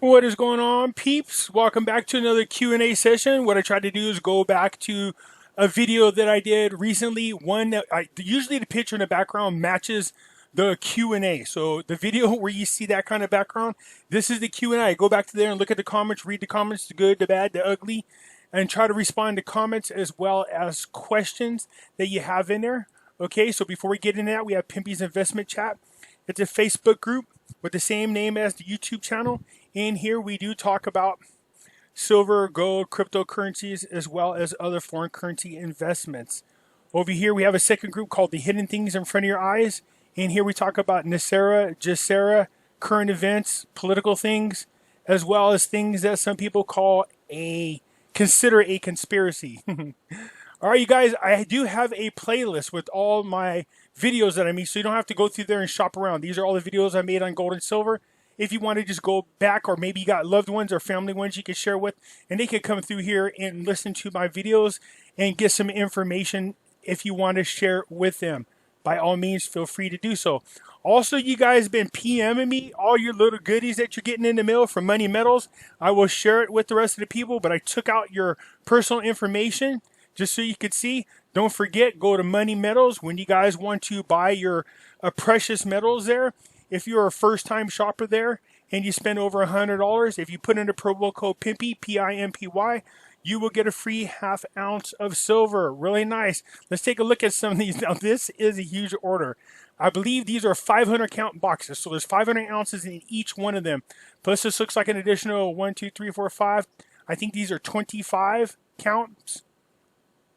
What is going on, peeps? Welcome back to another Q&A session. What I tried to do is go back to a video that I did recently. One that usually the picture in the background matches the Q&A. So the video where you see that kind of background, this is the Q&A. I go back to there and look at the comments, read the comments, the good, the bad, the ugly, and try to respond to comments as well as questions that you have in there. Okay, so before we get into that, we have Pimpy's Investment Chat. It's a Facebook group with the same name as the YouTube channel. In here, we do talk about silver, gold, cryptocurrencies, as well as other foreign currency investments. Over here, we have a second group called The Hidden Things in Front of Your Eyes. In here, we talk about NESARA, GESARA, current events, political things, as well as things that some people consider a conspiracy. All right, you guys, I do have a playlist with all my videos that I made, so you don't have to go through there and shop around. These are all the videos I made on gold and silver. If you want to just go back, or maybe you got loved ones or family ones you could share with, and they could come through here and listen to my videos and get some information if you want to share with them. By all means, feel free to do so. Also, you guys been PMing me all your little goodies that you're getting in the mail from Money Metals. I will share it with the rest of the people, but I took out your personal information just so you could see. Don't forget, go to Money Metals when you guys want to buy your precious metals there. If you're a first-time shopper there and you spend over $100, if you put in the promo code Pimpy, P-I-M-P-Y, you will get a free ½ ounce of silver. Really nice. Let's take a look at some of these. Now, this is a huge order. I believe these are 500 count boxes, so there's 500 ounces in each one of them. Plus, this looks like an additional 1, 2, 3, 4, 5. I think these are 25 counts.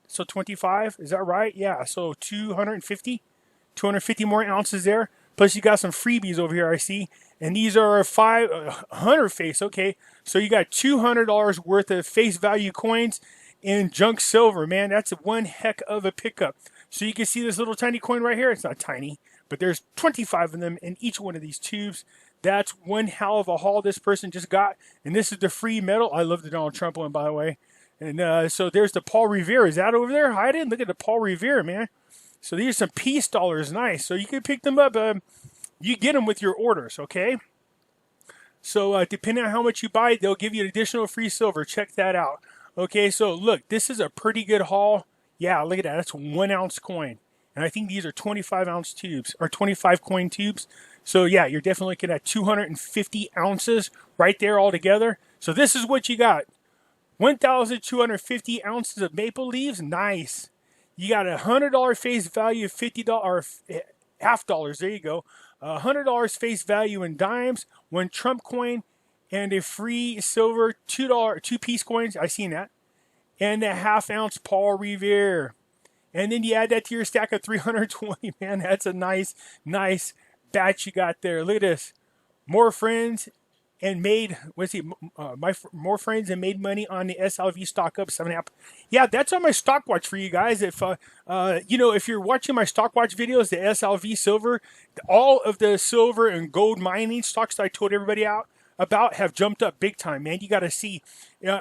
So 25, is that right? Yeah, so 250 more ounces there. Plus, you got some freebies over here, I see. And these are 500 face. Okay, so you got $200 worth of face value coins in junk silver, man. That's one heck of a pickup. So you can see this little tiny coin right here. It's not tiny, but there's 25 of them in each one of these tubes. That's one hell of a haul this person just got. And this is the free metal. I love the Donald Trump one, by the way. And so there's the Paul Revere. Is that over there hiding? Look at the Paul Revere, man. So these are some peace dollars. Nice. So you can pick them up. You get them with your orders, okay? So depending on how much you buy, they'll give you an additional free silver. Check that out. Okay, so look, this is a pretty good haul. Yeah, look at that. That's 1 ounce coin. And I think these are 25 ounce tubes, or 25 coin tubes. So yeah, you're definitely looking at 250 ounces right there all together. So this is what you got. 1,250 ounces of maple leaves. Nice. You got a $100 face value of $50, or half dollars. There you go. $100 face value in dimes, 1 Trump coin, and a free silver $2 2-piece coins. I seen that, and a ½ ounce Paul Revere. And then you add that to your stack of 320. Man, that's a nice batch you got there. Look at this. More friends. And made, more friends and made money on the SLV stock up 7.5. Yeah, that's on my stock watch for you guys. If if you're watching my stock watch videos, the SLV silver, all of the silver and gold mining stocks that I told everybody about have jumped up big time, man. You got to see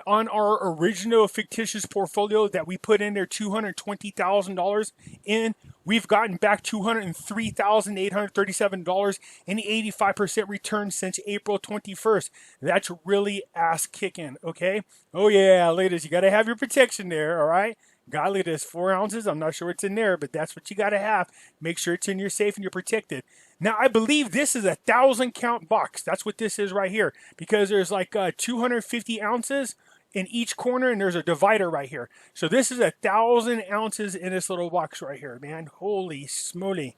on our original fictitious portfolio that we put in there $220,000 in. We've gotten back $203,837 and 85% return since April 21st. That's really ass kicking, okay? Oh yeah, look at this. You got to have your protection there, all right? God, look at this, 4 ounces. I'm not sure what's in there, but that's what you got to have. Make sure it's in your safe and you're protected. Now, I believe this is a 1,000 count box. That's what this is right here, because there's like 250 ounces in each corner, and there's a divider right here. So this is 1,000 ounces in this little box right here, man. Holy smoly.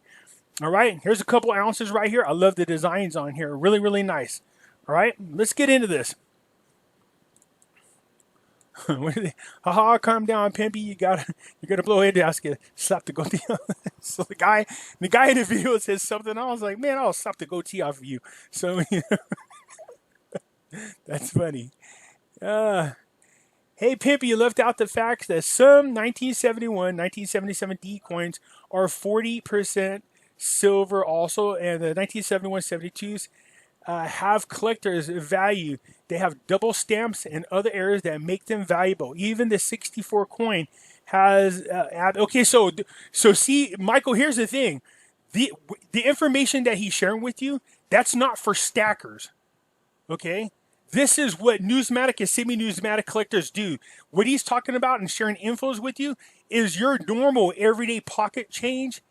All right, here's a couple ounces right here. I love the designs on here. Really, really nice. All right, let's get into this. Haha, calm down, Pimpy. You gotta blow it. I get slap the goatee. So the guy in the video says something. I was like, man, I'll slap the goatee off of you. So that's funny. Hey, Pimpy, you left out the fact that some 1971, 1977 D coins are 40% silver also, and the 1971, 72s have collector's value. They have double stamps and other areas that make them valuable. Even the 64 coin has okay. So see, Michael, here's the thing: the information that he's sharing with you, that's not for stackers. Okay, This is what numismatic and semi-numismatic collectors do. What he's talking about and sharing infos with you is your normal everyday pocket change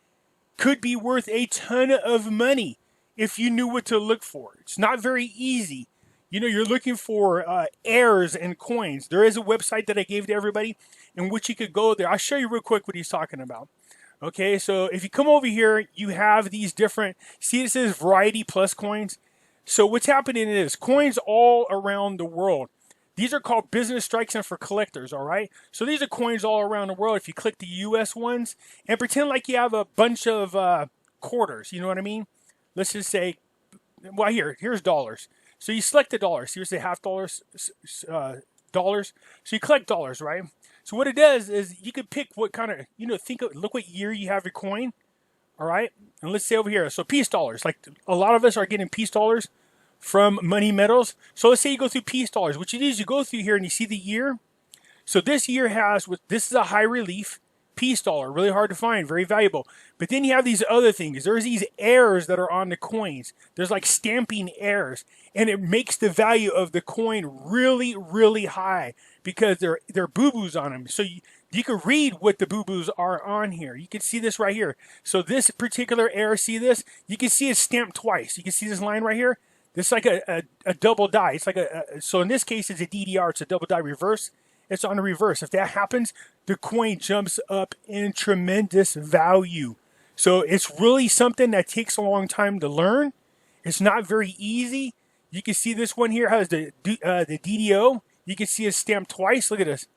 could be worth a ton of money if you knew what to look for. It's not very easy. You know, you're looking for heirs and coins. There is a website that I gave to everybody in which you could go there. I'll show you real quick what he's talking about. Okay, so if you come over here, you have these different, see it says variety plus coins. So what's happening is coins all around the world. These are called business strikes and for collectors, all right? So these are coins all around the world. If you click the US ones and pretend like you have a bunch of quarters, you know what I mean? Let's just say, well, here's dollars. So you select the dollars. Here's the half dollars, dollars. So you collect dollars, right? So what it does is you can pick what kind of, look what year you have your coin, all right? And let's say over here, so peace dollars. Like a lot of us are getting peace dollars from Money Metals. So let's say you go through peace dollars. What you do is you go through here and you see the year. So this year this is a high relief peace dollar, really hard to find, very valuable. But then you have these other things. There's these heirs that are on the coins. There's like stamping heirs, and it makes the value of the coin really, really high because they're boo-boos on them. So you can read what the boo-boos are on here. You can see this right here. So this particular heir, see this? You can see it's stamped twice. You can see this line right here. It's like a double die. It's like so in this case, it's a DDR. It's a double die reverse. It's on the reverse. If that happens, the coin jumps up in tremendous value. So it's really something that takes a long time to learn. It's not very easy. You can see this one here has the DDO. You can see it's stamped twice. Look at this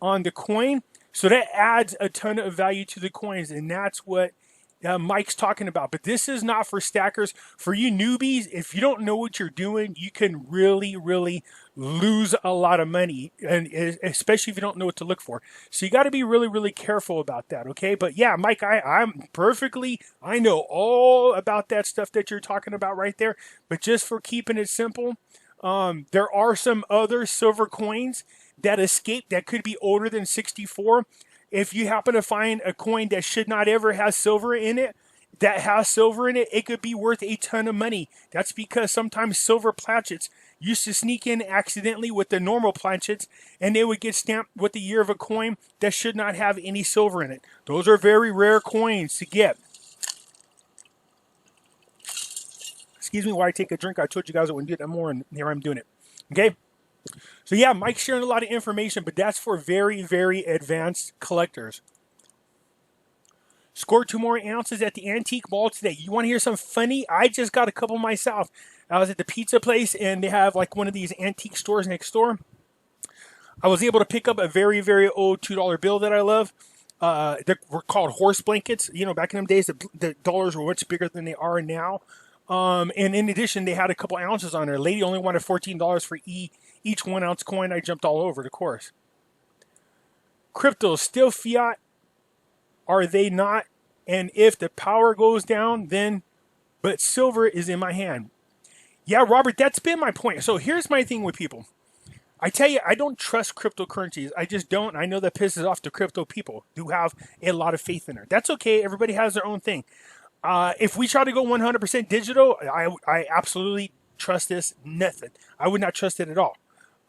on the coin. So that adds a ton of value to the coins, and that's what Mike's talking about. But this is not for stackers. For you newbies, if you don't know what you're doing, you can really, really lose a lot of money, and especially if you don't know what to look for. So you got to be really, really careful about that, okay? But yeah, Mike, I know all about that stuff that you're talking about right there. But just for keeping it simple, there are some other silver coins that escape that could be older than 64. If you happen to find a coin that should not ever have silver in it, it could be worth a ton of money. That's because sometimes silver planchets used to sneak in accidentally with the normal planchets, and they would get stamped with the year of a coin that should not have any silver in it. Those are very rare coins to get. Excuse me while I take a drink. I told you guys I wouldn't do that more, and here I'm doing it. Okay? So yeah, Mike's sharing a lot of information, but that's for very, very advanced collectors. Scored 2 more ounces at the antique mall today. You want to hear something funny? I just got a couple myself. I was at the pizza place, and they have like one of these antique stores next door. I was able to pick up a very, very old $2 bill that I love. They were called horse blankets. You know, back in them days, the dollars were much bigger than they are now. And in addition, they had a couple ounces on there. A lady only wanted $14 for each 1 ounce coin. I jumped all over it, of course. Crypto still fiat? Are they not? And if the power goes down, then, but silver is in my hand. Yeah, Robert, that's been my point. So here's my thing with people. I tell you, I don't trust cryptocurrencies. I just don't. I know that pisses off the crypto people who have a lot of faith in it. That's okay. Everybody has their own thing. If we try to go 100% digital, I absolutely trust this. Nothing. I would not trust it at all.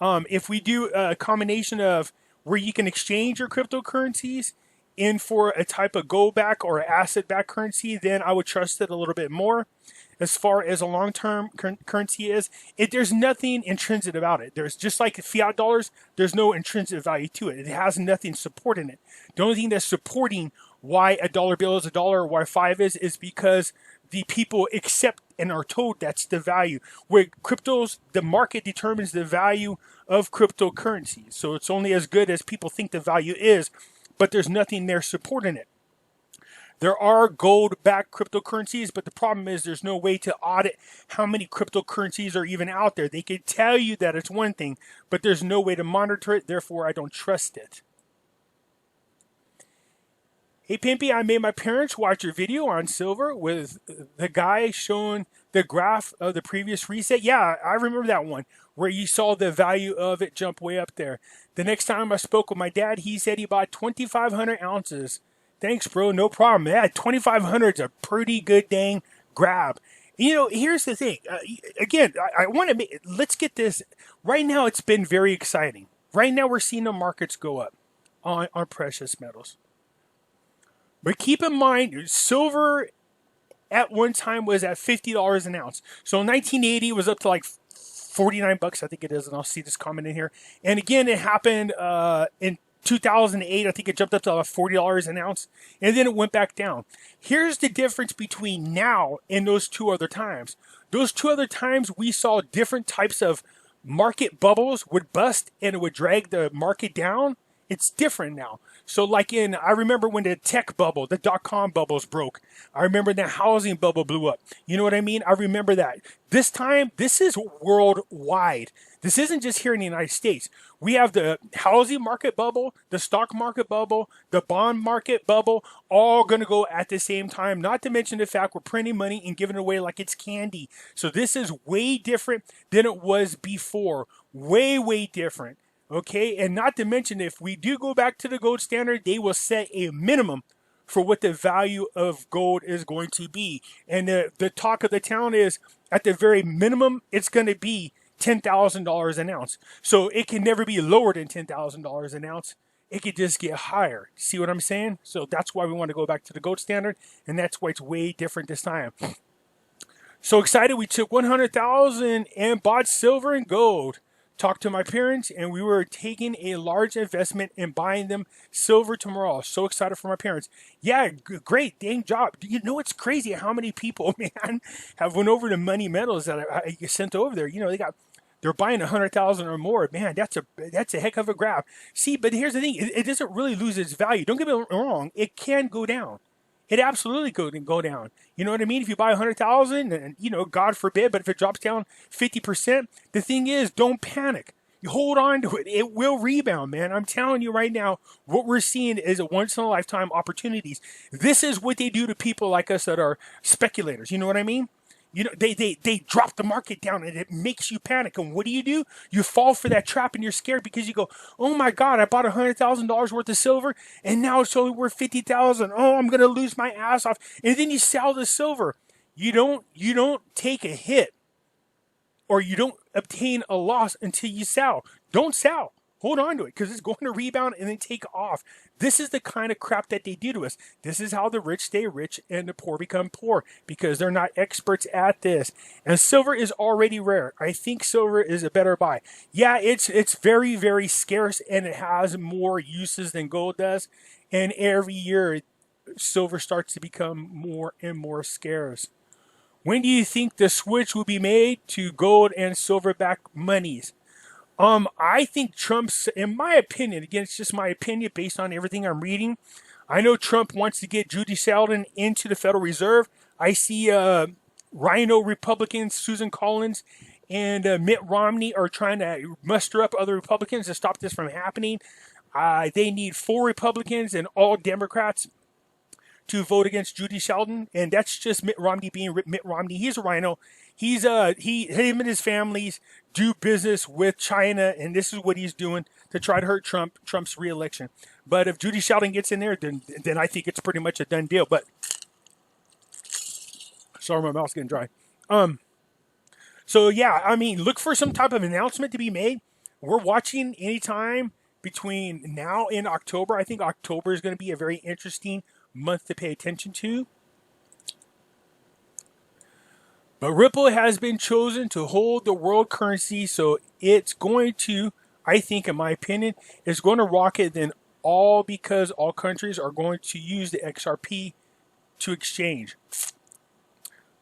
If we do a combination of where you can exchange your cryptocurrencies in for a type of gold back or asset back currency, then I would trust it a little bit more. As far as a long-term currency is, there's nothing intrinsic about it. There's just like fiat dollars, there's no intrinsic value to it. It has nothing supporting it. The only thing that's supporting why a dollar bill is a dollar or why 5 is because the people accept and are told that's the value. Where cryptos, the market determines the value of cryptocurrencies. So it's only as good as people think the value is, but there's nothing there supporting it. There are gold-backed cryptocurrencies, but the problem is there's no way to audit how many cryptocurrencies are even out there. They can tell you that it's one thing, but there's no way to monitor it. Therefore, I don't trust it. Hey, Pimpy, I made my parents watch your video on silver with the guy showing the graph of the previous reset. Yeah, I remember that one where you saw the value of it jump way up there. The next time I spoke with my dad, he said he bought 2,500 ounces. Thanks, bro. No problem. Yeah, 2,500 is a pretty good dang grab. You know, here's the thing. Again, I want to make. Let's get this right now. It's been very exciting. Right now, we're seeing the markets go up on precious metals. But keep in mind, silver at one time was at $50 an ounce. So in 1980, it was up to like 49 bucks, I think it is, and I'll see this comment in here. And again, it happened in 2008. I think it jumped up to about $40 an ounce, and then it went back down. Here's the difference between now and those two other times. Those two other times, we saw different types of market bubbles would bust and it would drag the market down. It's different now. So like I remember when the tech bubble, the dot-com bubbles broke. I remember the housing bubble blew up. You know what I mean? I remember that. This time, this is worldwide. This isn't just here in the United States. We have the housing market bubble, the stock market bubble, the bond market bubble, all going to go at the same time. Not to mention the fact we're printing money and giving it away like it's candy. So this is way different than it was before. Way, way different. Okay, and not to mention, if we do go back to the gold standard, they will set a minimum for what the value of gold is going to be. And the talk of the town is, at the very minimum, it's going to be $10,000 an ounce. So it can never be lower than $10,000 an ounce. It could just get higher. See what I'm saying? So that's why we want to go back to the gold standard, and that's why it's way different this time. So excited, we took 100,000 and bought silver and gold. Talked to my parents, and we were taking a large investment and buying them silver tomorrow. So excited for my parents. Yeah, great, dang job. You know, it's crazy how many people, man, have went over to Money Metals that I sent over there. You know, they're buying 100,000 or more. Man, that's a heck of a grab. See, but here's the thing: it doesn't really lose its value. Don't get me wrong; it can go down. It absolutely could go down. You know what I mean? If you buy 100,000 and, you know, God forbid, but if it drops down 50%, the thing is, don't panic. You hold on to it. It will rebound, man. I'm telling you right now, what we're seeing is a once-in-a-lifetime opportunities. This is what they do to people like us that are speculators. You know what I mean? You know, they drop the market down and it makes you panic. And what do? You fall for that trap and you're scared because you go, oh my God, I bought $100,000 worth of silver and now it's only worth 50,000. Oh, I'm going to lose my ass off. And then you sell the silver. You don't take a hit or you don't obtain a loss until you sell. Don't sell. Hold on to it because it's going to rebound and then take off. This is the kind of crap that they do to us. This is how the rich stay rich and the poor become poor because they're not experts at this. And silver is already rare. I think silver is a better buy. Yeah, it's very, very scarce and it has more uses than gold does. And every year, silver starts to become more and more scarce. When do you think the switch will be made to gold and silver-backed monies? I think Trump's, in my opinion, again, it's just my opinion based on everything I'm reading. I know Trump wants to get Judy Sheldon into the Federal Reserve. I see Rhino Republicans, Susan Collins, and Mitt Romney are trying to muster up other Republicans to stop this from happening. They need 4 Republicans and all Democrats to vote against Judy Sheldon, and that's just Mitt Romney being Mitt Romney. He's a rhino. Him and his families do business with China, and this is what he's doing to try to hurt Trump's reelection. But if Judy Sheldon gets in there, then I think it's pretty much a done deal. But sorry, my mouth's getting dry. So yeah, I mean, look for some type of announcement to be made. We're watching anytime between now and October. I think October is going to be a very interesting month to pay attention to. But Ripple has been chosen to hold the world currency, so it's going to, I think, in my opinion, it's going to rocket then all because all countries are going to use the XRP to exchange.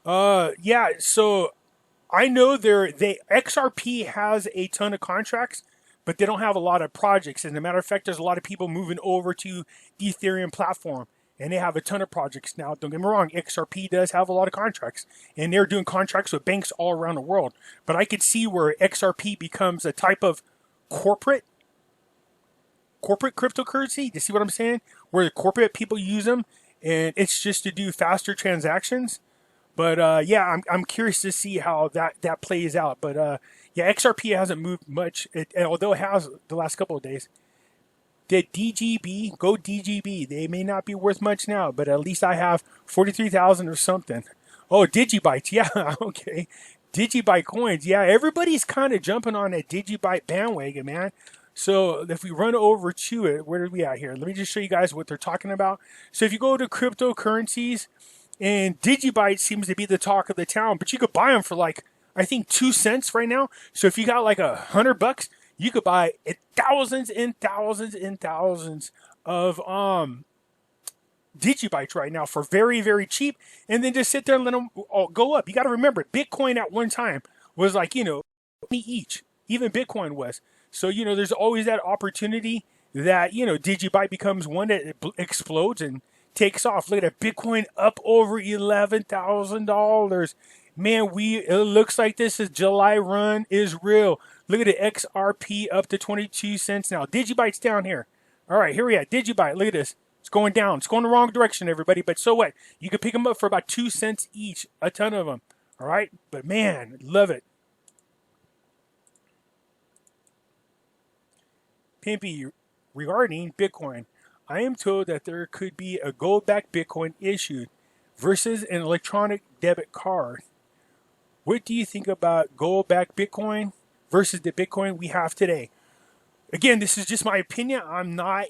Yeah, so I know XRP has a ton of contracts, but they don't have a lot of projects. As a matter of fact, there's a lot of people moving over to Ethereum platform. And they have a ton of projects now. Don't get me wrong, XRP does have a lot of contracts. And they're doing contracts with banks all around the world. But I could see where XRP becomes a type of corporate cryptocurrency. Do you see what I'm saying? Where the corporate people use them. And it's just to do faster transactions. But yeah, I'm curious to see how that plays out. But yeah, XRP hasn't moved much. Although it has the last couple of days. The DGB, go DGB. They may not be worth much now, but at least I have 43,000 or something Oh, Digibytes. Yeah, okay. Digibyte coins. Yeah, everybody's kind of jumping on that Digibyte bandwagon, man. So if we run over to it, where are we at here? Let me just show you guys what they're talking about. So if you go to cryptocurrencies, and Digibyte seems to be the talk of the town, but you could buy them for like, I think 2 cents right now. So if you got like $100, you could buy thousands and thousands and thousands of Digibytes right now for very, very cheap, and then just sit there and let them all go up. You got to remember, Bitcoin at one time was like, penny each. Even Bitcoin was. So, there's always that opportunity that, Digibyte becomes one that explodes and takes off. Look at that, Bitcoin up over $11,000. Man, it looks like this is July run is real. Look at the XRP up to 22 cents now. Digibyte's down here. All right, here we are. Digibyte, look at this. It's going down. It's going the wrong direction, everybody. But so what? You can pick them up for about 2 cents each. A ton of them. All right? But man, love it. Pimpy, regarding Bitcoin, I am told that there could be a gold-backed Bitcoin issued versus an electronic debit card. What do you think about gold-backed Bitcoin versus the Bitcoin we have today? Again, this is just my opinion. I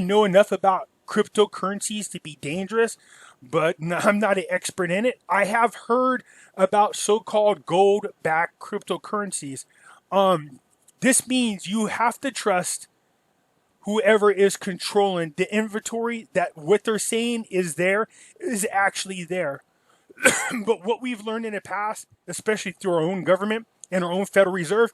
know enough about cryptocurrencies to be dangerous, but I'm not an expert in it. I have heard about so-called gold-backed cryptocurrencies. This means you have to trust whoever is controlling the inventory, that what they're saying is there is actually there. But what we've learned in the past, especially through our own government and our own Federal Reserve,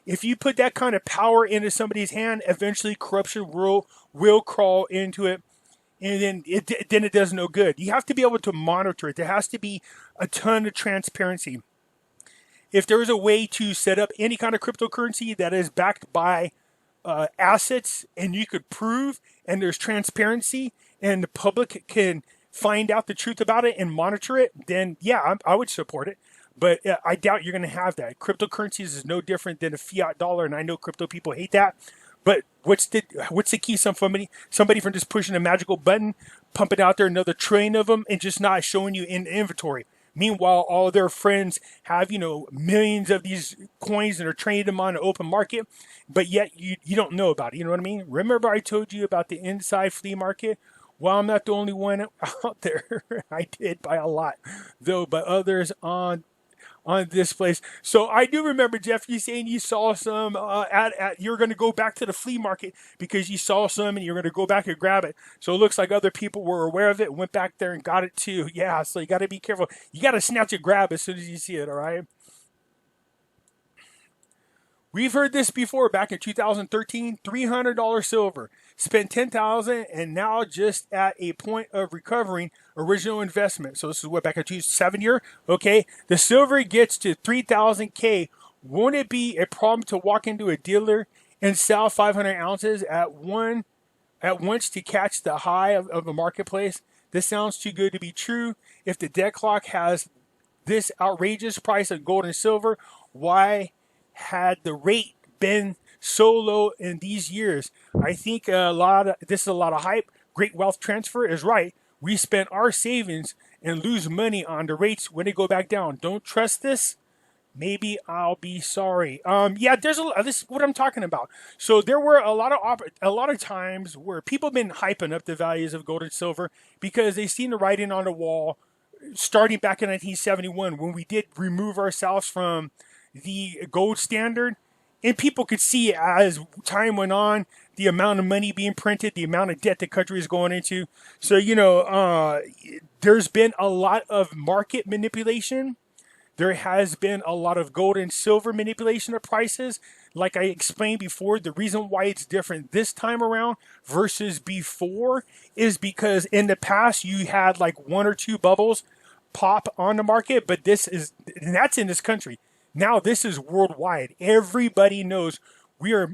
if you put that kind of power into somebody's hand, eventually corruption will crawl into it, and then it does no good. You have to be able to monitor it. There has to be a ton of transparency. If there is a way to set up any kind of cryptocurrency that is backed by assets, and you could prove, and there's transparency, and the public can find out the truth about it and monitor it, then yeah, I would support it. But I doubt you're going to have that. Cryptocurrencies is no different than a fiat dollar, and I know crypto people hate that. But what's the key? Somebody from just pushing a magical button, pumping out there another trillion of them, and just not showing you in inventory. Meanwhile, all their friends have, millions of these coins and are trading them on the open market, but yet you don't know about it. You know what I mean? Remember I told you about the inside flea market? Well, I'm not the only one out there. I did by a lot, though, but others on this place. So I do remember, Jeff, you saying you saw some you're going to go back to the flea market because you saw some and you're going to go back and grab it. So it looks like other people were aware of it, went back there and got it too. Yeah, so you got to be careful. You got to snatch a grab as soon as you see it, all right? We've heard this before back in 2013, $300 silver. Spent $10,000 and now just at a point of recovering original investment. So this is what, back in 2007 year? Okay, the silver gets to 3,000 K. Won't it be a problem to walk into a dealer and sell 500 ounces at once to catch the high of the marketplace? This sounds too good to be true. If the dead clock has this outrageous price of gold and silver, why had the rate been so low in these years? I think this is a lot of hype. Great wealth transfer is right. We spend our savings and lose money on the rates when they go back down. Don't trust this. Maybe I'll be sorry. Yeah, this is what I'm talking about. So there were a lot of times where people have been hyping up the values of gold and silver because they seen the writing on the wall, starting back in 1971 when we did remove ourselves from the gold standard. And people could see as time went on, the amount of money being printed, the amount of debt the country is going into. So, there's been a lot of market manipulation. There has been a lot of gold and silver manipulation of prices. Like I explained before, the reason why it's different this time around versus before is because in the past you had like one or two bubbles pop on the market, but that's in this country. Now this is worldwide. Everybody knows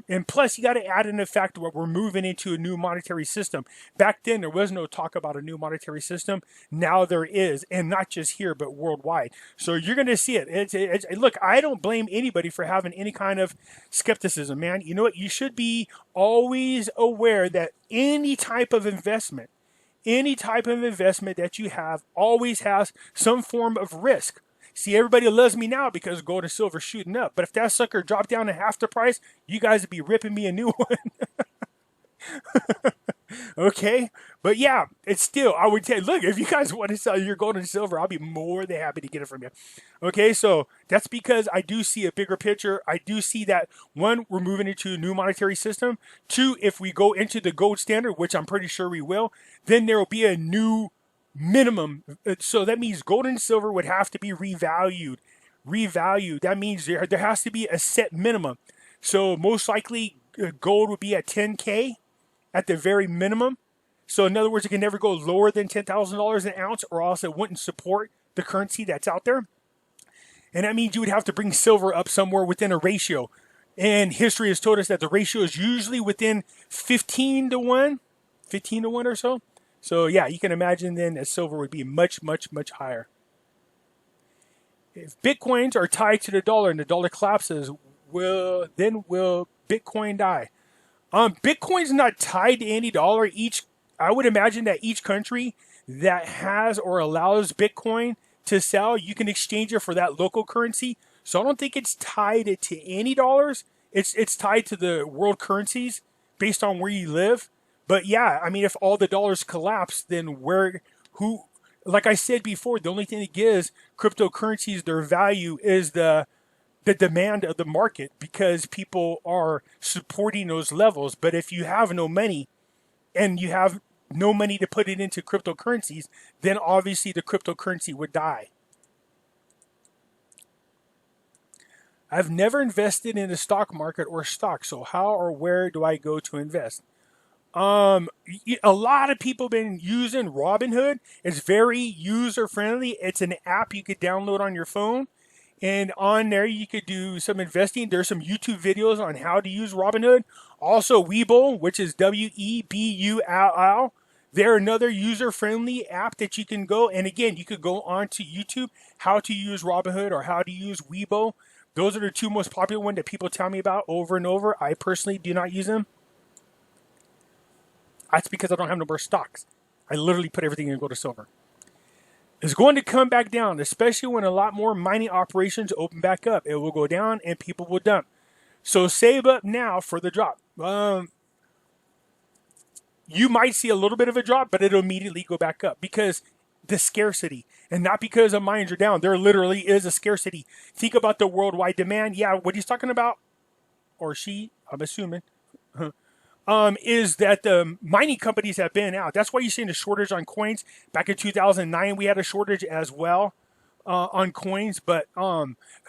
and plus you got to add in the fact that we're moving into a new monetary system. Back then there was no talk about a new monetary system. Now there is, and not just here, but worldwide. So you're going to see it. Look, I don't blame anybody for having any kind of skepticism, man. You know what? You should be always aware that any type of investment any type of investment that you have always has some form of risk. See, everybody loves me now because gold and silver shooting up. But if that sucker dropped down to half the price, you guys would be ripping me a new one. Okay, but yeah, it's still, I would say, look, if you guys want to sell your gold and silver, I'll be more than happy to get it from you. Okay, so that's because I do see a bigger picture. I do see that, one, we're moving into a new monetary system. Two, if we go into the gold standard, which I'm pretty sure we will, then there will be a new minimum. So that means gold and silver would have to be revalued. That means there has to be a set minimum. So most likely gold would be at 10K at the very minimum. So in other words, it can never go lower than $10,000 an ounce, or else it wouldn't support the currency that's out there. And that means you would have to bring silver up somewhere within a ratio. And history has told us that the ratio is usually within 15 to 1 or so. So yeah, you can imagine then that silver would be much, much, much higher. If Bitcoins are tied to the dollar and the dollar collapses, will Bitcoin die? Bitcoin's not tied to any dollar. I would imagine that each country that has or allows Bitcoin to sell, you can exchange it for that local currency. So I don't think it's tied to any dollars. It's tied to the world currencies based on where you live. But yeah, I mean, if all the dollars collapse, then like I said before, the only thing that gives cryptocurrencies their value is the demand of the market, because people are supporting those levels. But if you have no money and you have no money to put it into cryptocurrencies, then obviously the cryptocurrency would die. I've never invested in the stock market or stock, so how or where do I go to invest? A lot of people have been using Robinhood. It's very user friendly. It's an app you could download on your phone. And on there, you could do some investing. There's some YouTube videos on how to use Robinhood. Also, Webull, which is Webull. They're another user-friendly app that you can go. And again, you could go on to YouTube, how to use Robinhood or how to use Webull. Those are the two most popular ones that people tell me about over and over. I personally do not use them. That's because I don't have no more stocks. I literally put everything in gold or silver. It's going to come back down, especially when a lot more mining operations open back up. It will go down and people will dump. So save up now for the drop. You might see a little bit of a drop, but it'll immediately go back up because the scarcity, and not because the mines are down. There literally is a scarcity. Think about the worldwide demand. Yeah, what he's talking about, or she, I'm assuming, is that the mining companies have been out. That's why you're seeing a shortage on coins. Back in 2009, we had a shortage as well on coins, but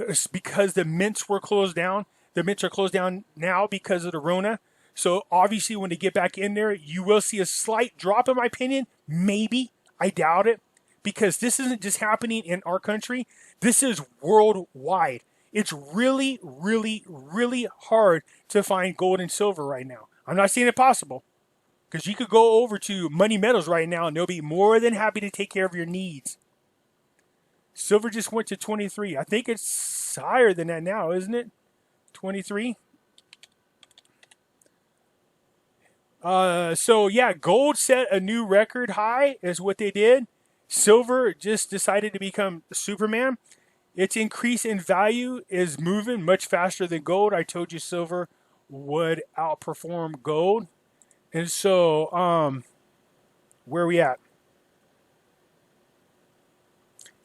it's because the mints were closed down. The mints are closed down now because of the Rona. So obviously, when they get back in there, you will see a slight drop, in my opinion. Maybe. I doubt it, because this isn't just happening in our country. This is worldwide. It's really, really, really hard to find gold and silver right now. I'm not saying it's possible, because you could go over to Money Metals right now and they'll be more than happy to take care of your needs. Silver just went to 23. I think it's higher than that now, isn't it? 23. So yeah, gold set a new record high is what they did. Silver just decided to become Superman. Its increase in value is moving much faster than gold. I told you silver would outperform gold. And so, where are we at?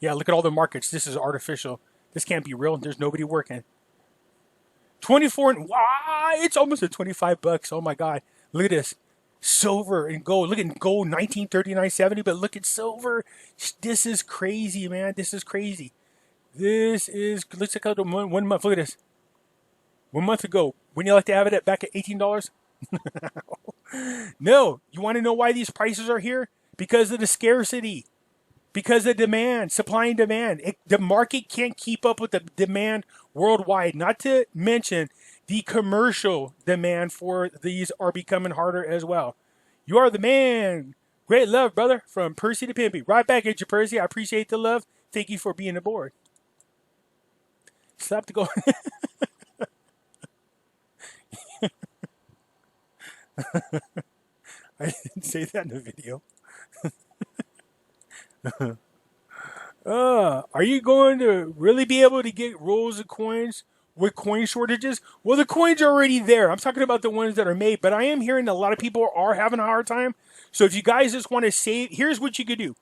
Yeah, look at all the markets. This is artificial. This can't be real. There's nobody working. 24, wow, it's almost at 25 bucks. Oh my God. Look at this. Silver and gold. Look at gold, 1939.70, but look at silver. This is crazy, man. This is crazy. Let's check out 1 month. Look at this. 1 month ago. Wouldn't you like to have it back at $18? No. You want to know why these prices are here? Because of the scarcity. Because of demand, supply and demand. The market can't keep up with the demand worldwide. Not to mention the commercial demand for these are becoming harder as well. You are the man. Great love, brother. From Percy to Pimpy. Right back at you, Percy. I appreciate the love. Thank you for being aboard. Slap to go. I didn't say that in the video. Are you going to really be able to get rolls of coins with coin shortages? Well, the coins are already there. I'm talking about the ones that are made, but I am hearing that a lot of people are having a hard time. So if you guys just want to save, here's what you could do.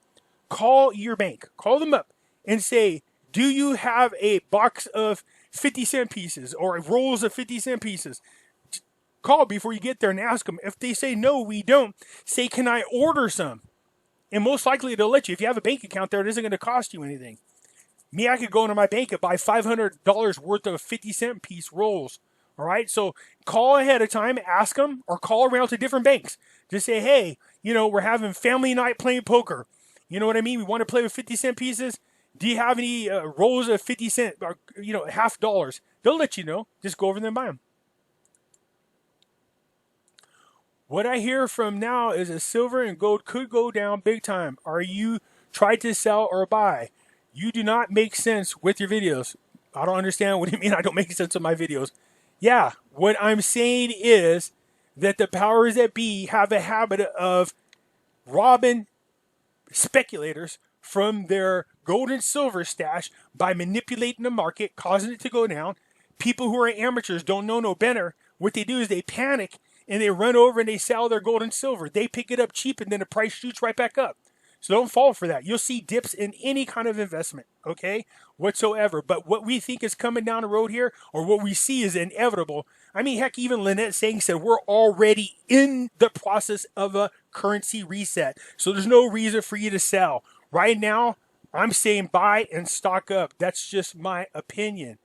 Call your bank. Call them up and say, do you have a box of 50-cent pieces or rolls of 50-cent pieces? Call before you get there and ask them. If they say, no, we don't, say, can I order some? And most likely they'll let you. If you have a bank account there, it isn't going to cost you anything. Me, I could go into my bank and buy $500 worth of 50-cent piece rolls. All right. So call ahead of time, ask them, or call around to different banks. Just say, hey, we're having family night playing poker. You know what I mean? We want to play with 50-cent pieces. Do you have any rolls of 50-cent or, half dollars? They'll let you know. Just go over there and buy them. What I hear from now is that silver and gold could go down big time. Are you trying to sell or buy? You do not make sense with your videos. I don't understand. What do you mean I don't make sense with my videos? Yeah, what I'm saying is that the powers that be have a habit of robbing speculators from their gold and silver stash by manipulating the market, causing it to go down. People who are amateurs don't know no better. What they do is they panic and they run over and they sell their gold and silver. They pick it up cheap and then the price shoots right back up. So don't fall for that. You'll see dips in any kind of investment, okay, whatsoever. But what we think is coming down the road here, or what we see is inevitable. I mean, heck, even Lynette Sang said we're already in the process of a currency reset. So there's no reason for you to sell. Right now, I'm saying buy and stock up. That's just my opinion.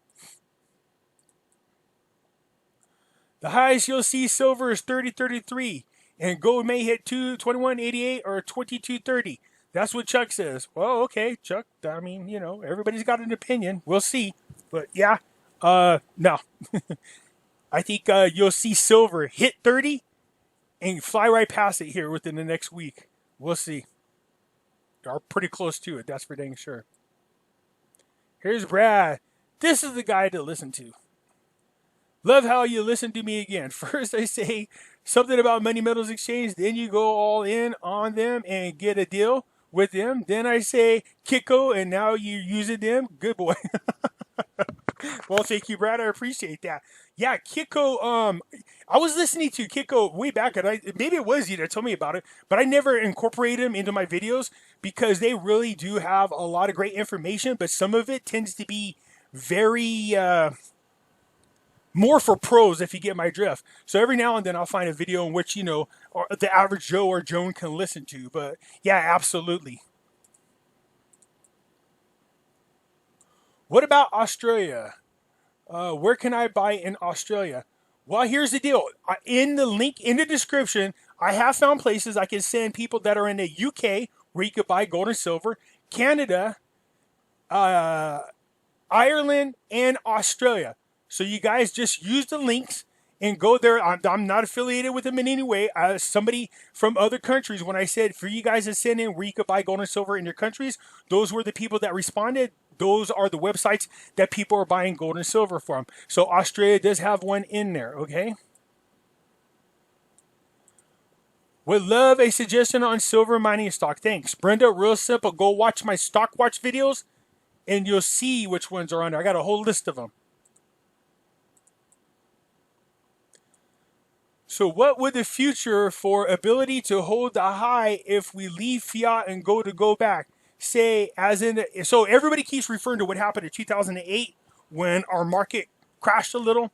The highest you'll see silver is 30.33, and gold may hit 21.88 or 22.30. That's what Chuck says. Well, okay, Chuck. I mean, everybody's got an opinion. We'll see. But yeah, no. I think you'll see silver hit 30 and fly right past it here within the next week. We'll see. Are pretty close to it. That's for dang sure. Here's Brad. This is the guy to listen to. Love how you listen to me again. First I say something about Money Metals Exchange, then you go all in on them and get a deal with them. Then I say Kiko, and now you're using them. Good boy. Well, thank you, Brad. I appreciate that. Yeah, Kiko. I was listening to Kiko way back, and maybe it was you that told me about it, but I never incorporated them into my videos because they really do have a lot of great information, but some of it tends to be very more for pros, if you get my drift. So every now and then I'll find a video in which, or the average Joe or Joan can listen to. But yeah, absolutely. What about Australia? Where can I buy in Australia? Well, here's the deal. In the link in the description, I have found places I can send people that are in the UK where you could buy gold and silver, Canada, Ireland, and Australia. So you guys just use the links and go there. I'm not affiliated with them in any way. Somebody from other countries, when I said for you guys to send in where you could buy gold and silver in your countries, those were the people that responded. Those are the websites that people are buying gold and silver from. So Australia does have one in there, okay? Would love a suggestion on silver mining stock. Thanks. Brenda, real simple. Go watch my stock watch videos and you'll see which ones are on there. I got a whole list of them. So what would the future for ability to hold the high if we leave fiat and go back? Say, as in, so everybody keeps referring to what happened in 2008 when our market crashed a little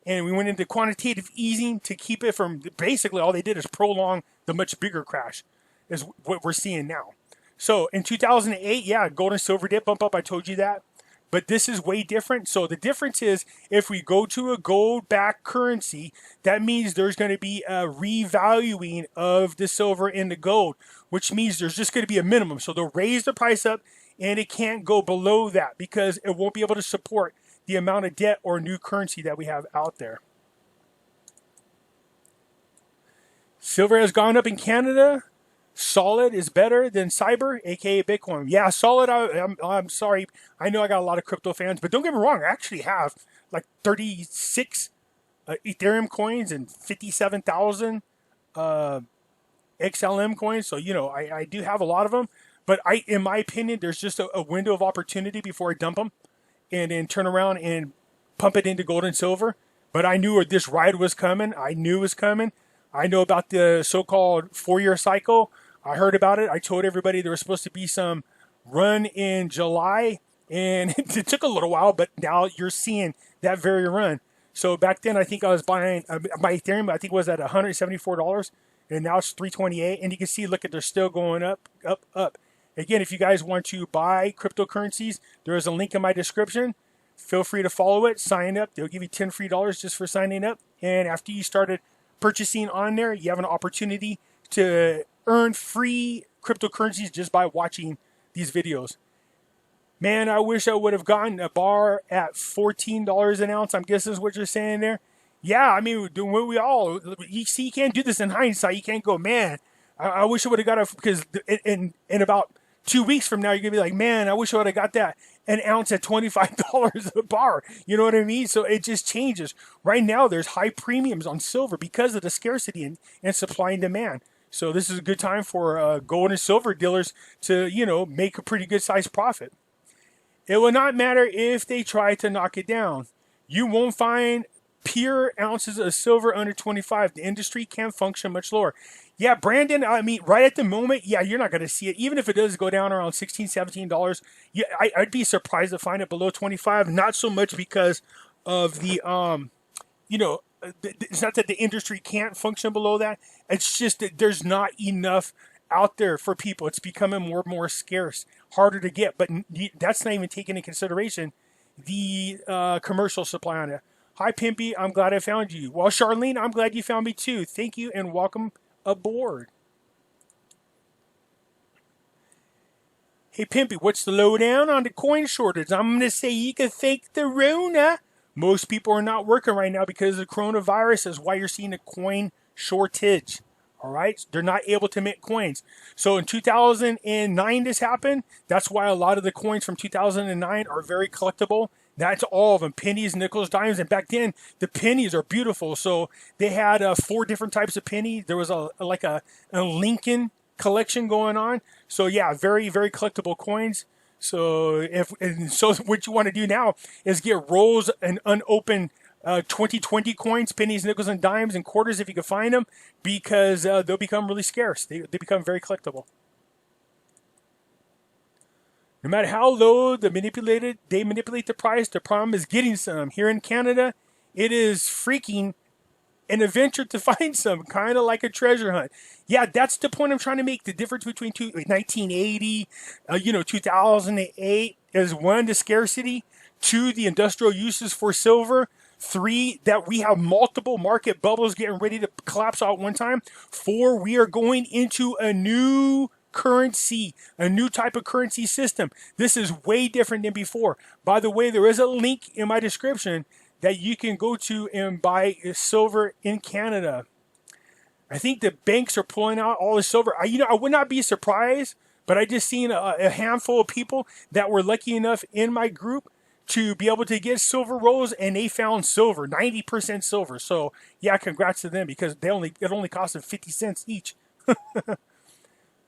and we went into quantitative easing to keep it from, basically all they did is prolong the much bigger crash is what we're seeing now. So in 2008, yeah, gold and silver did bump up. I told you that. But this is way different. So the difference is if we go to a gold-backed currency, that means there's going to be a revaluing of the silver and the gold, which means there's just going to be a minimum. So they'll raise the price up and it can't go below that because it won't be able to support the amount of debt or new currency that we have out there. Silver has gone up in Canada. Solid is better than Cyber, aka Bitcoin. Yeah, Solid. I'm sorry. I know I got a lot of crypto fans, but don't get me wrong. I actually have like 36 Ethereum coins and 57,000 XLM coins. So I do have a lot of them. But in my opinion, there's just a window of opportunity before I dump them and then turn around and pump it into gold and silver. But I knew this ride was coming. I knew it was coming. I know about the so-called 4-year cycle. I heard about it. I told everybody there was supposed to be some run in July, and it took a little while, but now you're seeing that very run. So back then, I think I was buying my Ethereum. I think was at $174, and now it's $328. And you can see, look at, they're still going up, up, up. Again, if you guys want to buy cryptocurrencies, there is a link in my description. Feel free to follow it, sign up. They'll give you $10 free just for signing up. And after you started purchasing on there, you have an opportunity to earn free cryptocurrencies just by watching these videos. Man, I wish I would have gotten a bar at $14 an ounce. I'm guessing is what you're saying there. Yeah, I mean, you see, you can't do this in hindsight. You can't go, man, I wish I would have got it, because in about 2 weeks from now, you're going to be like, man, I wish I would have got that an ounce at $25 a bar. You know what I mean? So it just changes. Right now, there's high premiums on silver because of the scarcity and supply and demand. So this is a good time for gold and silver dealers to, make a pretty good sized profit. It will not matter if they try to knock it down. You won't find pure ounces of silver under 25. The industry can't function much lower. Yeah, Brandon, I mean, right at the moment, yeah, you're not going to see it. Even if it does go down around $16, $17, yeah, I'd be surprised to find it below 25. Not so much because of the, it's not that the industry can't function below that. It's just that there's not enough out there for people. It's becoming more and more scarce, harder to get. But that's not even taking into consideration the commercial supply on it. Hi, Pimpy. I'm glad I found you. Well, Charlene, I'm glad you found me too. Thank you and welcome aboard. Hey, Pimpy, what's the lowdown on the coin shortage? I'm going to say you can thank the Rona. Most people are not working right now because of the coronavirus. Is why you're seeing a coin shortage. All right, they're not able to mint coins. So in 2009, this happened. That's why a lot of the coins from 2009 are very collectible. That's all of them: pennies, nickels, dimes. And back then, the pennies are beautiful. So they had 4 different types of penny. There was a Lincoln collection going on. So yeah, very, very collectible coins. So so what you want to do now is get rolls and unopened 2020 coins, pennies, nickels, and dimes, and quarters if you can find them, because they'll become really scarce. They become very collectible. No matter how low they manipulate the price. The problem is getting some. Here in Canada, it is freaking an adventure to find some, kind of like a treasure hunt. Yeah, that's the point I'm trying to make. The difference between 1980, 2008 is 1, the scarcity, 2, the industrial uses for silver, 3, that we have multiple market bubbles getting ready to collapse all at one time, 4, we are going into a new currency, a new type of currency system. This is way different than before. By the way, there is a link in my description that you can go to and buy silver in Canada. I think the banks are pulling out all the silver. I would not be surprised, but I just seen a handful of people that were lucky enough in my group to be able to get silver rolls, and they found silver, 90% silver. So yeah, congrats to them, because it only cost them 50 cents each.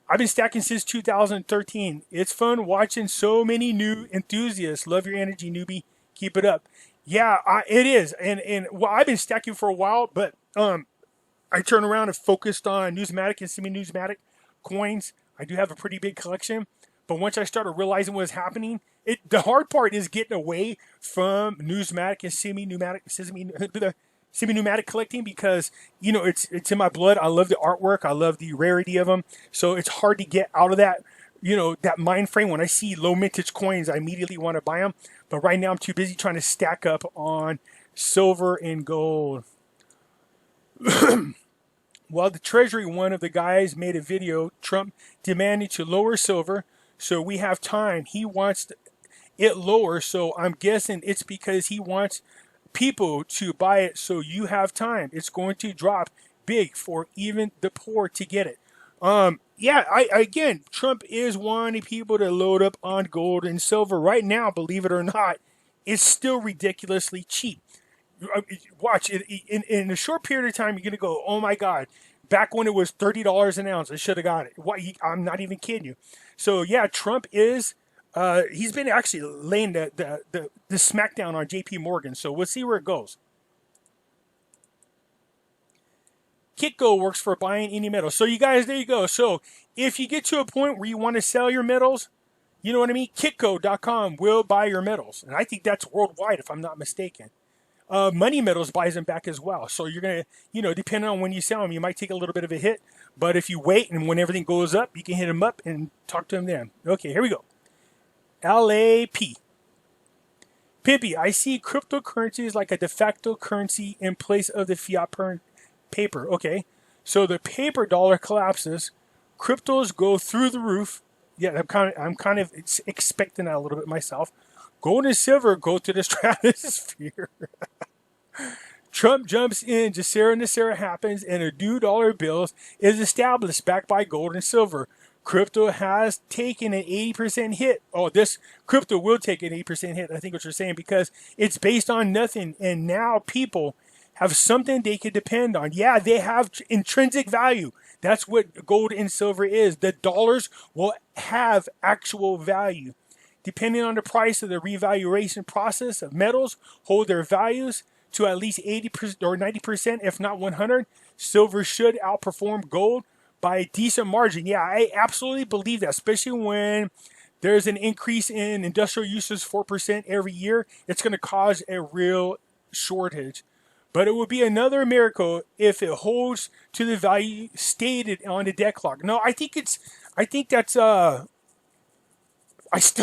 I've been stacking since 2013. It's fun watching so many new enthusiasts. Love your energy, newbie. Keep it up. Yeah, it is. And well, I've been stacking for a while, but I turned around and focused on numismatic and semi-numismatic coins. I do have a pretty big collection, but once I started realizing what was happening, the hard part is getting away from numismatic and semi-numismatic collecting, because it's in my blood. I love the artwork. I love the rarity of them. So it's hard to get out of that, that mind frame. When I see low mintage coins, I immediately want to buy them. But right now I'm too busy trying to stack up on silver and gold. Well, the Treasury, one of the guys made a video, Trump demanding to lower silver, so we have time. He wants it lower, so I'm guessing it's because he wants people to buy it, so you have time. It's going to drop big for even the poor to get it. Again, Trump is wanting people to load up on gold and silver. Right now, believe it or not, it's still ridiculously cheap. Watch it in a short period of time. You're gonna go, oh my God, back when it was $30 an ounce. I should have got it. I'm not even kidding you. So yeah, Trump is he's been actually laying the smackdown on J.P. Morgan. So we'll see where it goes. Kitco works for buying any metals. So you guys, there you go. So if you get to a point where you want to sell your metals, you know what I mean? Kitco.com will buy your metals. And I think that's worldwide, if I'm not mistaken. Money Metals buys them back as well. So you're going to, you know, depending on when you sell them, you might take a little bit of a hit. But if you wait and when everything goes up, you can hit them up and talk to them then. Okay, here we go. LAP. Pimpy, I see cryptocurrencies like a de facto currency in place of the fiat paper. Okay, so the paper dollar collapses, cryptos go through the roof. Yeah, I'm kind of expecting that a little bit myself. Gold and silver go to the stratosphere. Trump jumps in, GESARA and NESARA happens, and a new dollar bill is established backed by gold and silver. Crypto has taken an 80% hit. Oh, this crypto will take an 80% hit, I think what you're saying, because it's based on nothing, and now people have something they can depend on. Yeah, they have intrinsic value. That's what gold and silver is. The dollars will have actual value. Depending on the price of the revaluation process of metals, hold their values to at least 80% or 90%, if not 100. Silver should outperform gold by a decent margin. Yeah, I absolutely believe that, especially when there's an increase in industrial uses 4% every year. It's going to cause a real shortage. But it would be another miracle if it holds to the value stated on the debt clock. No, I still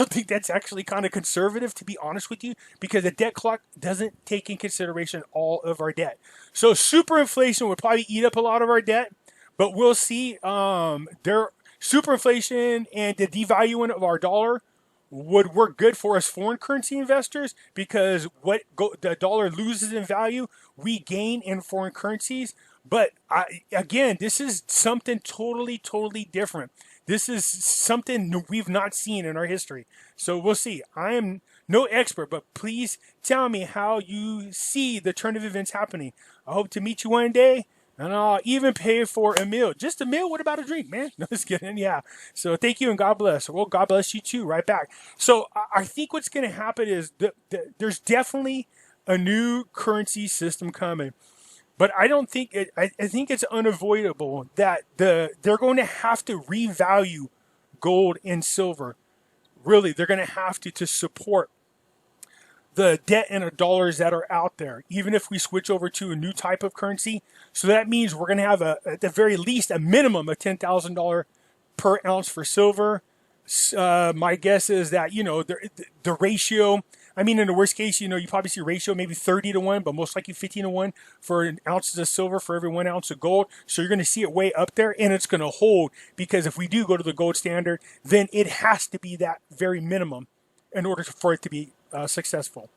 think that's actually kind of conservative, to be honest with you, because the debt clock doesn't take in consideration all of our debt. So super inflation would probably eat up a lot of our debt, but we'll see. Super inflation and the devaluing of our dollar would work good for us foreign currency investors, because the dollar loses in value, we gain in foreign currencies. But again, this is something totally different. This is something we've not seen in our history. So we'll see. I am no expert, but please tell me how you see the turn of events happening. I hope to meet you one day, and I'll even pay for a meal. Just a meal? What about a drink, man? No, just kidding. Yeah. So thank you and God bless. Well, God bless you too. Right back. So I think what's going to happen is there's definitely a new currency system coming. But I don't think it. I think it's unavoidable that they're going to have to revalue gold and silver. Really, they're going to have to support the debt and the dollars that are out there, even if we switch over to a new type of currency. So that means we're going to have at the very least a minimum of $10,000 per ounce for silver. My guess is that, you know, the ratio. I mean, in the worst case, you know, you probably see a ratio maybe 30 to 1, but most likely 15 to 1 for ounces of silver for every 1 ounce of gold. So you're going to see it way up there, and it's going to hold, because if we do go to the gold standard, then it has to be that very minimum in order for it to be successful.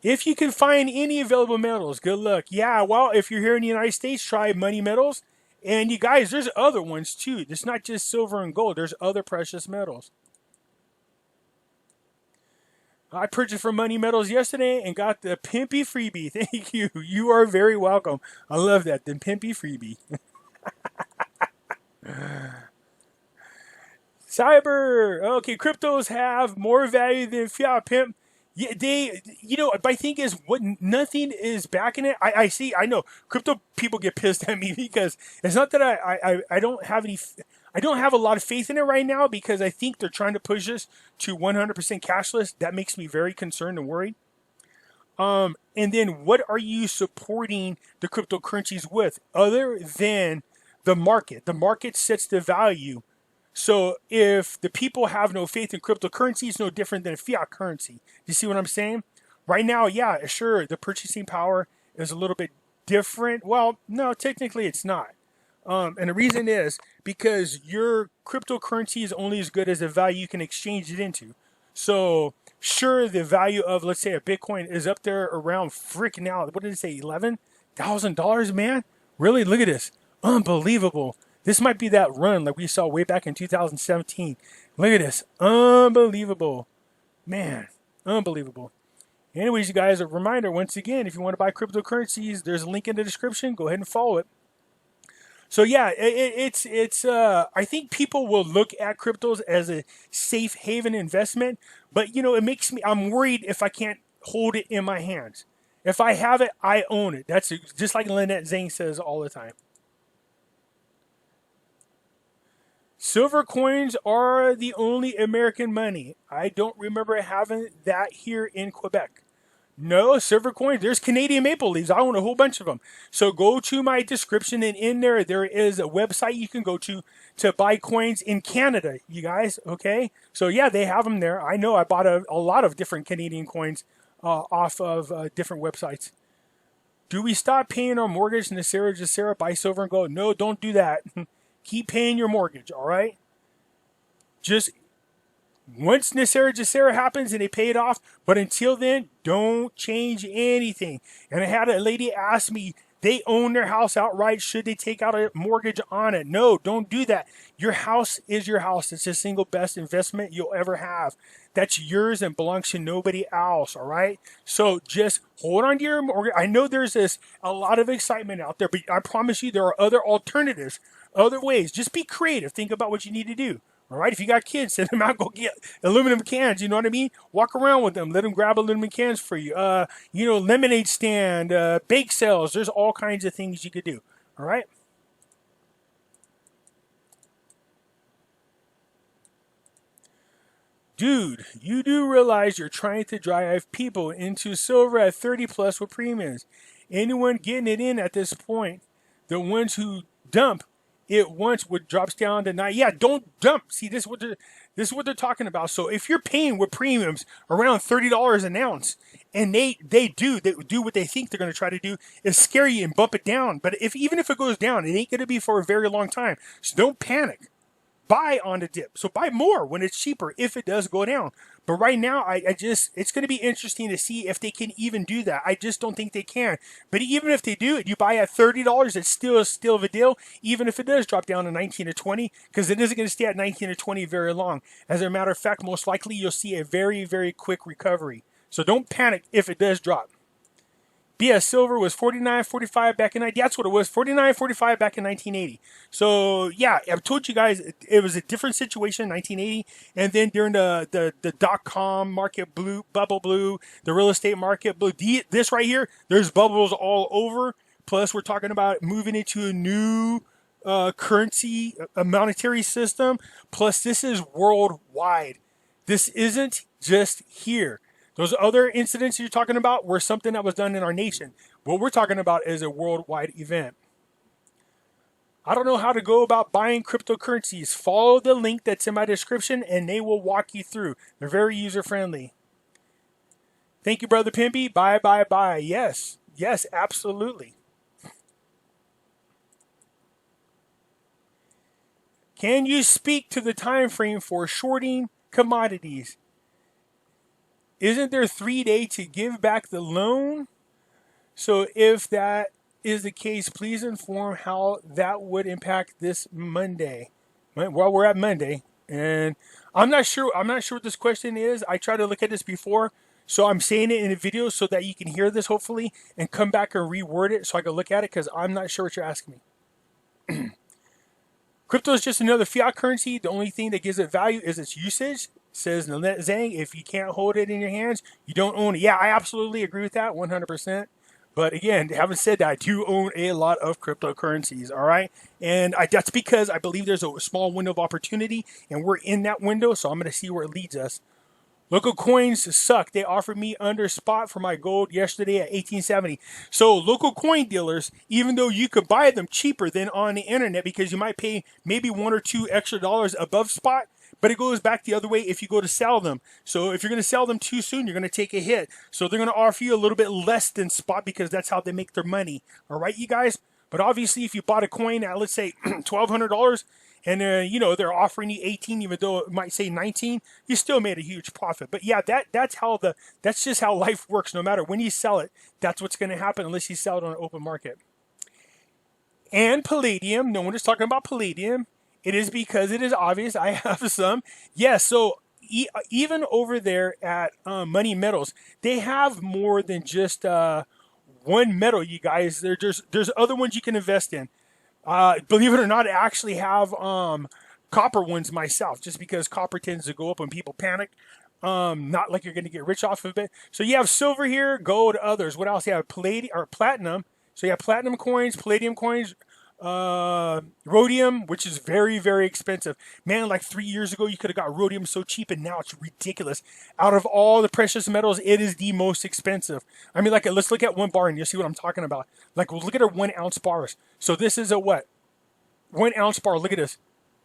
If you can find any available metals, good luck. Yeah, well, if you're here in the United States, try Money Metals. And you guys, there's other ones too. It's not just silver and gold. There's other precious metals. I purchased from Money Metals yesterday and got the Pimpy freebie. Thank you. You are very welcome. I love that. The Pimpy freebie. Cyber. Okay, cryptos have more value than fiat, pimp. Yeah, you know, my thing is, nothing is backing it. I know crypto people get pissed at me because it's not that I don't have a lot of faith in it right now, because I think they're trying to push us to 100% cashless. That makes me very concerned and worried. And then what are you supporting the cryptocurrencies with other than the market? The market sets the value. So if the people have no faith in cryptocurrency, it's no different than a fiat currency. You see what I'm saying? Right now, yeah, sure, the purchasing power is a little bit different. Well, no, technically it's not. And the reason is because your cryptocurrency is only as good as the value you can exchange it into. So sure, the value of, let's say, a Bitcoin is up there around freaking out. What did it say? $11,000, man? Really? Look at this. Unbelievable. This might be that run like we saw way back in 2017. Look at this. Unbelievable. Man, unbelievable. Anyways, you guys, a reminder, once again, if you want to buy cryptocurrencies, there's a link in the description. Go ahead and follow it. So yeah, it's I think people will look at cryptos as a safe haven investment, but you know, it makes me, I'm worried if I can't hold it in my hands. If I have it, I own it. That's just like Lynette Zhang says all the time. Silver coins are the only American money. I don't remember having that here in Quebec. No, silver coins. There's Canadian maple leaves. I own a whole bunch of them. So go to my description, and in there is a website you can go to buy coins in Canada, you guys. Okay? So yeah, they have them there. I know I bought a lot of different Canadian coins off of different websites. Do we stop paying our mortgage, NESARA, GESARA, buy silver and gold? No, don't do that. Keep paying your mortgage, all right? Just once NESARA GESARA happens and they pay it off, but until then, don't change anything. And I had a lady ask me, they own their house outright. Should they take out a mortgage on it? No, don't do that. Your house is your house. It's the single best investment you'll ever have. That's yours and belongs to nobody else, all right? So just hold on to your mortgage. I know there's a lot of excitement out there, but I promise you there are other alternatives, other ways. Just be creative. Think about what you need to do. All right, if you got kids, send them out, go get aluminum cans, you know what I mean? Walk around with them, let them grab aluminum cans for you. You know, lemonade stand, bake sales, there's all kinds of things you could do, all right? Dude, you do realize you're trying to drive people into silver at 30 plus with premiums. Anyone getting it in at this point, the ones who dump it once would drops down to 9. Yeah, don't dump. See, this is what they're talking about. So if you're paying with premiums around $30 an ounce, and they do what they think they're going to try to do is scare you and bump it down. But if even if it goes down, it ain't going to be for a very long time. So don't panic. Buy on the dip. So buy more when it's cheaper if it does go down. But right now, I just, it's going to be interesting to see if they can even do that. I just don't think they can. But even if they do it, you buy at $30, it's still a deal, even if it does drop down to 19 or 20, because it isn't going to stay at 19 or 20 very long. As a matter of fact, most likely you'll see a very, very quick recovery. So don't panic if it does drop. BS silver was 49.45 back in, that's what it was, 49.45 back in 1980. So yeah, I've told you guys it was a different situation in 1980, and then during the dot-com market bubble blew, the real estate market blew. This right here, there's bubbles all over. Plus, we're talking about moving into a new currency, a monetary system. Plus, this is worldwide. This isn't just here. Those other incidents you're talking about were something that was done in our nation. What we're talking about is a worldwide event. I don't know how to go about buying cryptocurrencies. Follow the link that's in my description and they will walk you through. They're very user-friendly. Thank you, Brother Pimpy. Bye, bye, bye. Yes, yes, absolutely. Can you speak to the time frame for shorting commodities? Isn't there 3 days to give back the loan? So if that is the case, please inform how that would impact this Monday. Well, we're at Monday, and I'm not sure what this question is. I tried to look at this before, so I'm saying it in a video so that you can hear this hopefully and come back and reword it so I can look at it, because I'm not sure what you're asking me. Crypto is just another fiat currency. The only thing that gives it value is its usage. Says Lynette Zhang, if you can't hold it in your hands, you don't own it. Yeah, I absolutely agree with that, 100%. But again, having said that, I do own a lot of cryptocurrencies, all right? And that's because I believe there's a small window of opportunity, and we're in that window, so I'm going to see where it leads us. Local coins suck. They offered me under spot for my gold yesterday at 1870. So local coin dealers, even though you could buy them cheaper than on the internet because you might pay maybe $1 or $2 extra above spot, but it goes back the other way if you go to sell them. So if you're going to sell them too soon, you're going to take a hit. So they're going to offer you a little bit less than spot because that's how they make their money. All right, you guys? But obviously, if you bought a coin at, let's say, $1,200, and you know they're offering you 18, even though it might say 19, you still made a huge profit. But yeah, that's just how life works. No matter when you sell it, that's what's going to happen unless you sell it on an open market. And palladium, no one is talking about palladium. It is because it is obvious. I have some. Yes, so even over there at Money Metals, they have more than just one metal, you guys. There's other ones you can invest in. Believe it or not, I actually have copper ones myself, just because copper tends to go up when people panic. Not like you're going to get rich off of it. So you have silver here, gold, others. What else? You have palladium or platinum. So you have platinum coins, palladium coins, rhodium, which is very, very expensive. Man, like 3 years ago, you could have got rhodium so cheap, and now it's ridiculous. Out of all the precious metals, it is the most expensive. I mean, like, let's look at one bar and you'll see what I'm talking about. Like, look at our 1 ounce bars. So this is a what? 1 ounce bar. Look at this.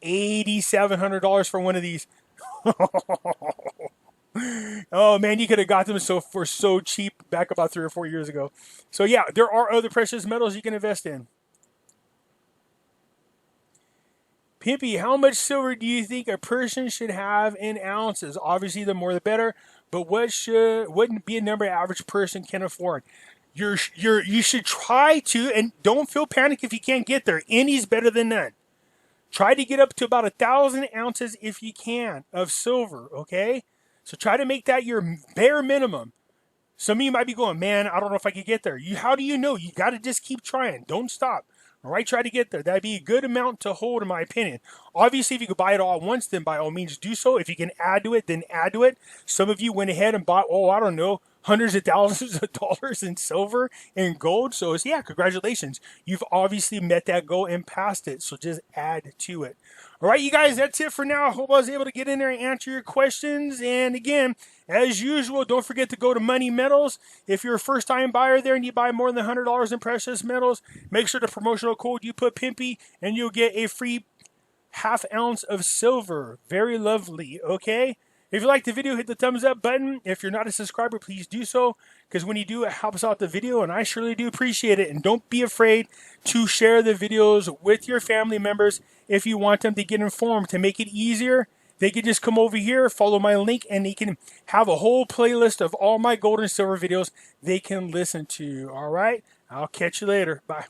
$8,700 for one of these. Oh man, you could have got them for so cheap back about 3 or 4 years ago. So yeah, there are other precious metals you can invest in. Pimpy, how much silver do you think a person should have in ounces? Obviously, the more the better. But wouldn't be a number an average person can afford? You should try to, and don't feel panic if you can't get there. Any's better than none. Try to get up to about 1,000 ounces if you can of silver. Okay. So try to make that your bare minimum. Some of you might be going, man, I don't know if I could get there. How do you know? You got to just keep trying. Don't stop. All right, try to get there. That'd be a good amount to hold, in my opinion. Obviously, if you could buy it all at once, then by all means do so. If you can add to it, then add to it. Some of you went ahead and bought, I don't know, hundreds of thousands of dollars in silver and gold. So it's, yeah, congratulations. You've obviously met that goal and passed it. So just add to it. All right, you guys, that's it for now. I hope I was able to get in there and answer your questions. And again, as usual, don't forget to go to Money Metals. If you're a first-time buyer there and you buy more than $100 in precious metals, make sure the promotional code you put Pimpy, and you'll get a free ½ ounce of silver. Very lovely, okay? If you like the video, hit the thumbs up button. If you're not a subscriber, please do so, because when you do, it helps out the video, and I surely do appreciate it. And don't be afraid to share the videos with your family members if you want them to get informed. To make it easier, they can just come over here, follow my link, and they can have a whole playlist of all my gold and silver videos they can listen to. All right? I'll catch you later. Bye.